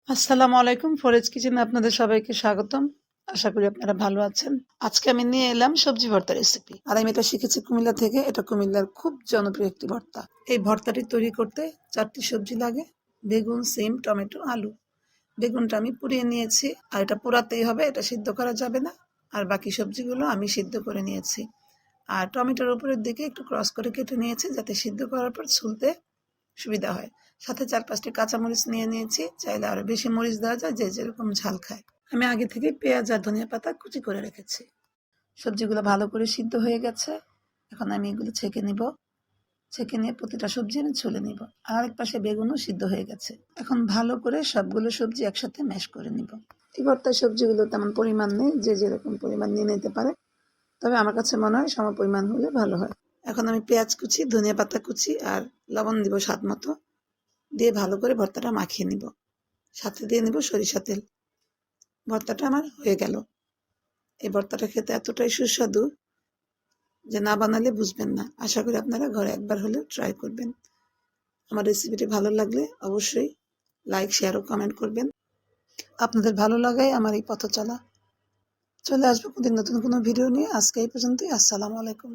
আসসালামু আলাইকুম। ফরেজ কিচেনে আপনাদের সবাইকে স্বাগতম। আশা করি আপনারা ভালো আছেন। আজকে আমি নিয়ে এলাম সবজি ভর্তা রেসিপি। আর আমি এটা শিখেছি কুমিল্লা থেকে। এটা কুমিল্লার খুব জনপ্রিয় একটি ভর্তা। এই ভর্তাটি তৈরি করতে 4টি সবজি লাগে: বেগুন, সিম, টমেটো, আলু। বেগুনটা আমি পুড়িয়ে নিয়েছি, আর এটা পোড়াতেই হবে, এটা সিদ্ধ করা যাবে না। আর বাকি সবজিগুলো আমি সিদ্ধ করে নিয়েছি। আর টমেটোর উপরের দিকে একটু ক্রস করে কেটে নিয়েছি, যাতে সিদ্ধ করার পর ছুলতে সুবিধা হয়। সাথে 4-5টি কাঁচামরিচ নিয়ে নিয়েছি, চাইলে আরো বেশি মরিচ দেওয়া যায়, যে যেরকম ঝাল খায়। আমি আগে থেকে পেঁয়াজ আর ধনিয়া পাতা কুচি করে রেখেছি। সবজিগুলো ভালো করে সিদ্ধ হয়ে গেছে। এখন আমি এগুলো ছেঁকে নিব। ছেঁকে নিয়ে প্রতিটা সবজি আমি ছুলে নিব। আর আরেক পাশে বেগুনও সিদ্ধ হয়ে গেছে। এখন ভালো করে সবগুলো সবজি একসাথে ম্যাশ করে নিব। এই ভর্তার সবজিগুলো তেমন পরিমাণ নেই, যে যেরকম পরিমাণ নিয়ে নিতে পারে। তবে আমার কাছে মনে হয় সম পরিমাণ হলে ভালো হয়। এখন আমি পেঁয়াজ কুচি, ধনিয়া পাতা কুচি আর লবণ দিব স্বাদ মতো, দিয়ে ভালো করে ভর্তাটা মাখিয়ে নিব। সাথে দিয়ে নিব সরিষা তেল। ভর্তাটা আমার হয়ে গেল। এই ভর্তাটা খেতে এতটাই সুস্বাদু যে না বানালে বুঝবেন না। আশা করি আপনারা ঘরে একবার হলেও ট্রাই করবেন। আমার রেসিপিটি ভালো লাগলে অবশ্যই লাইক, শেয়ার ও কমেন্ট করবেন। আপনাদের ভালো লাগাই আমার এই পথ চলা। চলে আসবো প্রতিদিন নতুন কোনো ভিডিও নিয়ে। আজকে এই পর্যন্তই। আসসালামু আলাইকুম।